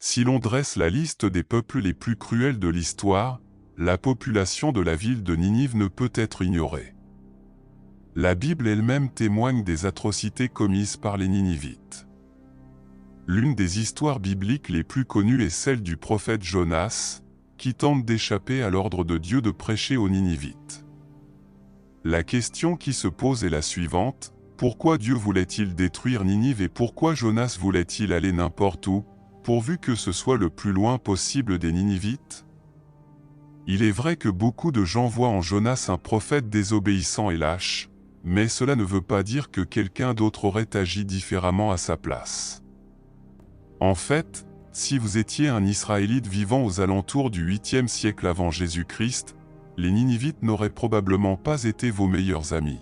Si l'on dresse la liste des peuples les plus cruels de l'histoire, la population de la ville de Ninive ne peut être ignorée. La Bible elle-même témoigne des atrocités commises par les Ninivites. L'une des histoires bibliques les plus connues est celle du prophète Jonas, qui tente d'échapper à l'ordre de Dieu de prêcher aux Ninivites. La question qui se pose est la suivante: pourquoi Dieu voulait-il détruire Ninive et pourquoi Jonas voulait-il aller n'importe où, pourvu que ce soit le plus loin possible des Ninivites? Il est vrai que beaucoup de gens voient en Jonas un prophète désobéissant et lâche, mais cela ne veut pas dire que quelqu'un d'autre aurait agi différemment à sa place. En fait, si vous étiez un Israélite vivant aux alentours du 8e siècle avant Jésus-Christ, les Ninivites n'auraient probablement pas été vos meilleurs amis.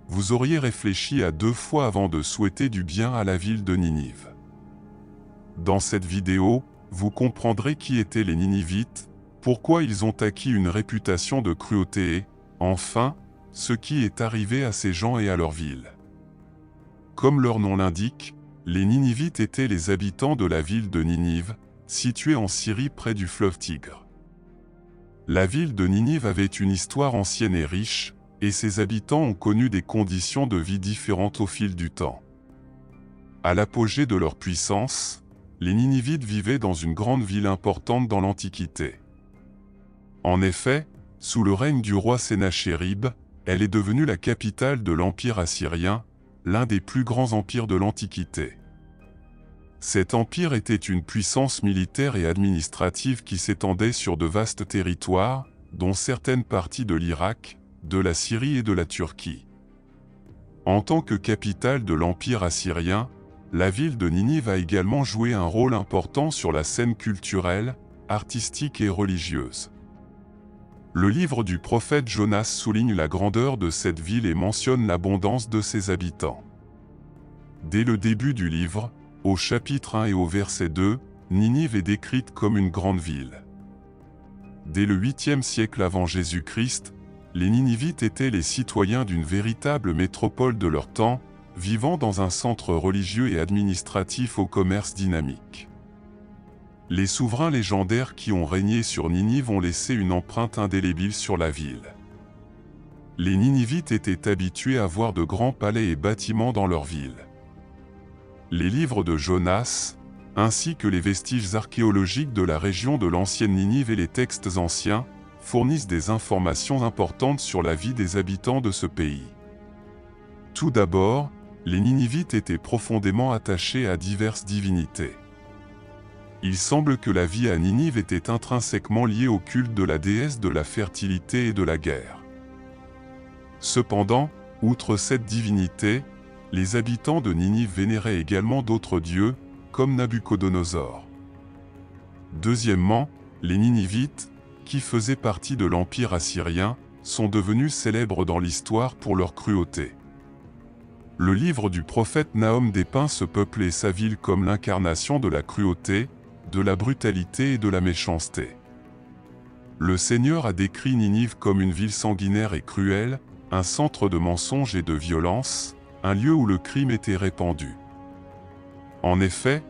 Vous auriez réfléchi à 2 fois avant de souhaiter du bien à la ville de Ninive. Dans cette vidéo, vous comprendrez qui étaient les Ninivites, pourquoi ils ont acquis une réputation de cruauté et, enfin, ce qui est arrivé à ces gens et à leur ville. Comme leur nom l'indique, les Ninivites étaient les habitants de la ville de Ninive, située en Syrie près du fleuve Tigre. La ville de Ninive avait une histoire ancienne et riche, et ses habitants ont connu des conditions de vie différentes au fil du temps. À l'apogée de leur puissance, les Ninivites vivaient dans une grande ville importante dans l'Antiquité. En effet, sous le règne du roi Sennachérib, elle est devenue la capitale de l'Empire assyrien, l'un des plus grands empires de l'Antiquité. Cet empire était une puissance militaire et administrative qui s'étendait sur de vastes territoires, dont certaines parties de l'Irak, de la Syrie et de la Turquie. En tant que capitale de l'Empire assyrien, la ville de Ninive a également joué un rôle important sur la scène culturelle, artistique et religieuse. Le livre du prophète Jonas souligne la grandeur de cette ville et mentionne l'abondance de ses habitants. Dès le début du livre, au chapitre 1 et au verset 2, Ninive est décrite comme une grande ville. Dès le 8e siècle avant Jésus-Christ, les Ninivites étaient les citoyens d'une véritable métropole de leur temps, vivant dans un centre religieux et administratif au commerce dynamique. Les souverains légendaires qui ont régné sur Ninive ont laissé une empreinte indélébile sur la ville. Les Ninivites étaient habitués à voir de grands palais et bâtiments dans leur ville. Les livres de Jonas, ainsi que les vestiges archéologiques de la région de l'ancienne Ninive et les textes anciens, fournissent des informations importantes sur la vie des habitants de ce pays. Tout d'abord, les Ninivites étaient profondément attachés à diverses divinités. Il semble que la vie à Ninive était intrinsèquement liée au culte de la déesse de la fertilité et de la guerre. Cependant, outre cette divinité, les habitants de Ninive vénéraient également d'autres dieux, comme Nabuchodonosor. Deuxièmement, les Ninivites, qui faisaient partie de l'Empire assyrien, sont devenus célèbres dans l'histoire pour leur cruauté. Le livre du prophète Nahum dépeint ce peuple et sa ville comme l'incarnation de la cruauté, de la brutalité et de la méchanceté. Le Seigneur a décrit Ninive comme une ville sanguinaire et cruelle, un centre de mensonges et de violence, un lieu où le crime était répandu. En effet,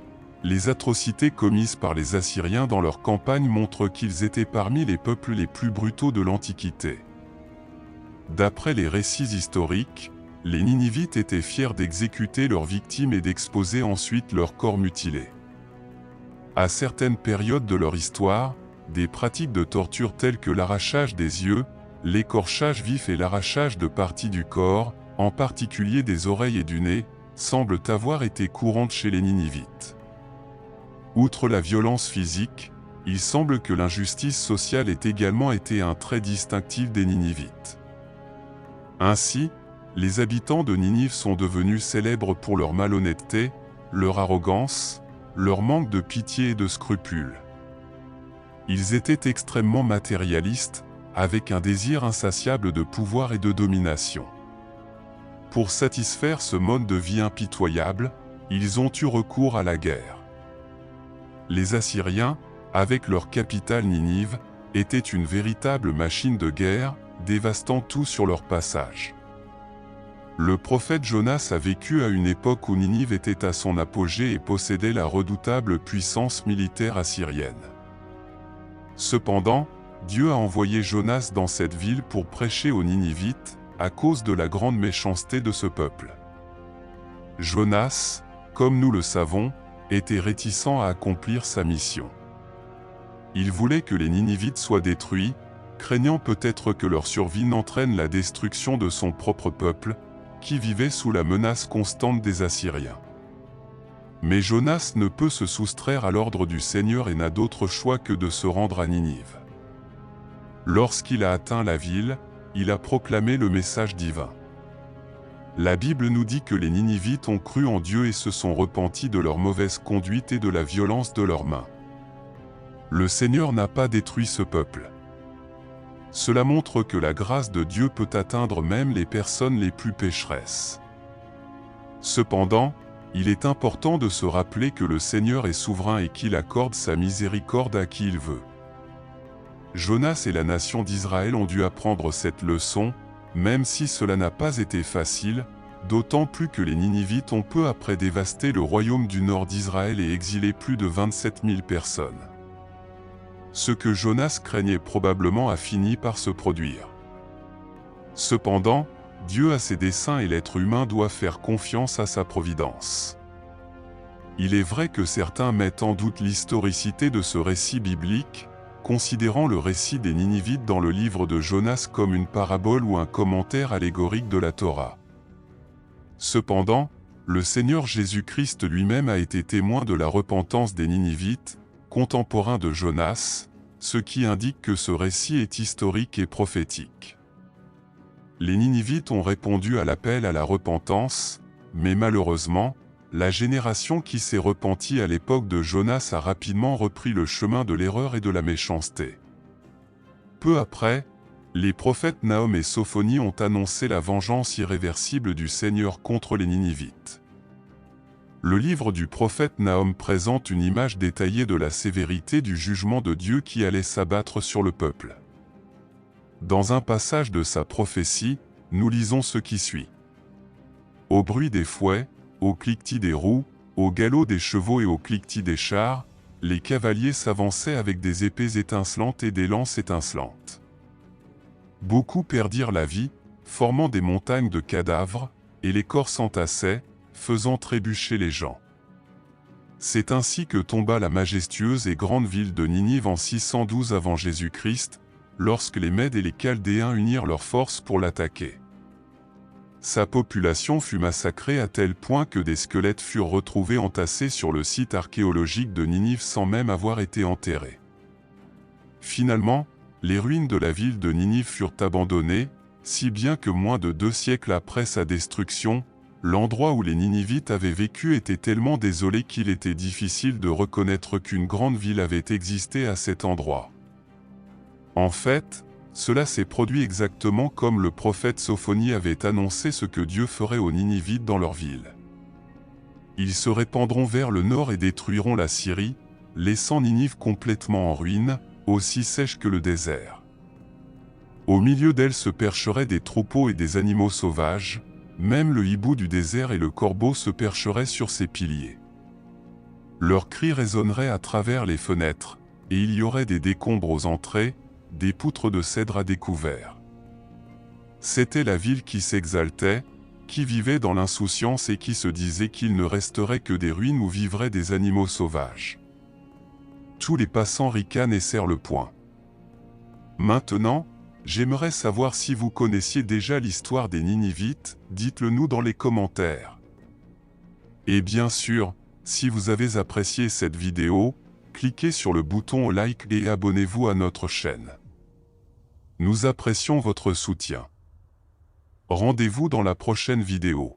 les atrocités commises par les Assyriens dans leur campagne montrent qu'ils étaient parmi les peuples les plus brutaux de l'Antiquité. D'après les récits historiques, les Ninivites étaient fiers d'exécuter leurs victimes et d'exposer ensuite leurs corps mutilés. À certaines périodes de leur histoire, des pratiques de torture telles que l'arrachage des yeux, l'écorchage vif et l'arrachage de parties du corps, en particulier des oreilles et du nez, semblent avoir été courantes chez les Ninivites. Outre la violence physique, il semble que l'injustice sociale ait également été un trait distinctif des Ninivites. Ainsi, les habitants de Ninive sont devenus célèbres pour leur malhonnêteté, leur arrogance, leur manque de pitié et de scrupules. Ils étaient extrêmement matérialistes, avec un désir insatiable de pouvoir et de domination. Pour satisfaire ce mode de vie impitoyable, ils ont eu recours à la guerre. Les Assyriens, avec leur capitale Ninive, étaient une véritable machine de guerre, dévastant tout sur leur passage. Le prophète Jonas a vécu à une époque où Ninive était à son apogée et possédait la redoutable puissance militaire assyrienne. Cependant, Dieu a envoyé Jonas dans cette ville pour prêcher aux Ninivites, à cause de la grande méchanceté de ce peuple. Jonas, comme nous le savons, était réticent à accomplir sa mission. Il voulait que les Ninivites soient détruits, craignant peut-être que leur survie n'entraîne la destruction de son propre peuple, qui vivait sous la menace constante des Assyriens. Mais Jonas ne peut se soustraire à l'ordre du Seigneur et n'a d'autre choix que de se rendre à Ninive. Lorsqu'il a atteint la ville, il a proclamé le message divin. La Bible nous dit que les Ninivites ont cru en Dieu et se sont repentis de leur mauvaise conduite et de la violence de leurs mains. Le Seigneur n'a pas détruit ce peuple. Cela montre que la grâce de Dieu peut atteindre même les personnes les plus pécheresses. Cependant, il est important de se rappeler que le Seigneur est souverain et qu'il accorde sa miséricorde à qui il veut. Jonas et la nation d'Israël ont dû apprendre cette leçon, même si cela n'a pas été facile, d'autant plus que les Ninivites ont peu après dévasté le royaume du nord d'Israël et exilé plus de 27 000 personnes. Ce que Jonas craignait probablement a fini par se produire. Cependant, Dieu a ses desseins et l'être humain doit faire confiance à sa providence. Il est vrai que certains mettent en doute l'historicité de ce récit biblique, considérant le récit des Ninivites dans le livre de Jonas comme une parabole ou un commentaire allégorique de la Torah. Cependant, le Seigneur Jésus-Christ lui-même a été témoin de la repentance des Ninivites, contemporains de Jonas, ce qui indique que ce récit est historique et prophétique. Les Ninivites ont répondu à l'appel à la repentance, mais malheureusement, la génération qui s'est repentie à l'époque de Jonas a rapidement repris le chemin de l'erreur et de la méchanceté. Peu après, les prophètes Nahum et Sophonie ont annoncé la vengeance irréversible du Seigneur contre les Ninivites. Le livre du prophète Nahum présente une image détaillée de la sévérité du jugement de Dieu qui allait s'abattre sur le peuple. Dans un passage de sa prophétie, nous lisons ce qui suit. « Au bruit des fouets, au cliquetis des roues, au galop des chevaux et au cliquetis des chars, les cavaliers s'avançaient avec des épées étincelantes et des lances étincelantes. Beaucoup perdirent la vie, formant des montagnes de cadavres, et les corps s'entassaient, faisant trébucher les gens. C'est ainsi que tomba la majestueuse et grande ville de Ninive en 612 avant Jésus-Christ, lorsque les Mèdes et les Chaldéens unirent leurs forces pour l'attaquer. Sa population fut massacrée à tel point que des squelettes furent retrouvés entassés sur le site archéologique de Ninive sans même avoir été enterrés. Finalement, les ruines de la ville de Ninive furent abandonnées, si bien que moins de 2 siècles après sa destruction, l'endroit où les Ninivites avaient vécu était tellement désolé qu'il était difficile de reconnaître qu'une grande ville avait existé à cet endroit. En fait, cela s'est produit exactement comme le prophète Sophonie avait annoncé ce que Dieu ferait aux Ninivites dans leur ville. Ils se répandront vers le nord et détruiront la Syrie, laissant Ninive complètement en ruine, aussi sèche que le désert. Au milieu d'elle se percheraient des troupeaux et des animaux sauvages, même le hibou du désert et le corbeau se percheraient sur ses piliers. Leurs cris résonneraient à travers les fenêtres, et il y aurait des décombres aux entrées, des poutres de cèdre à découvert. C'était la ville qui s'exaltait, qui vivait dans l'insouciance et qui se disait qu'il ne resterait que des ruines où vivraient des animaux sauvages. Tous les passants ricanent et serrent le poing. Maintenant, j'aimerais savoir si vous connaissiez déjà l'histoire des Ninivites, dites-le nous dans les commentaires. Et bien sûr, si vous avez apprécié cette vidéo, cliquez sur le bouton like et abonnez-vous à notre chaîne. Nous apprécions votre soutien. Rendez-vous dans la prochaine vidéo.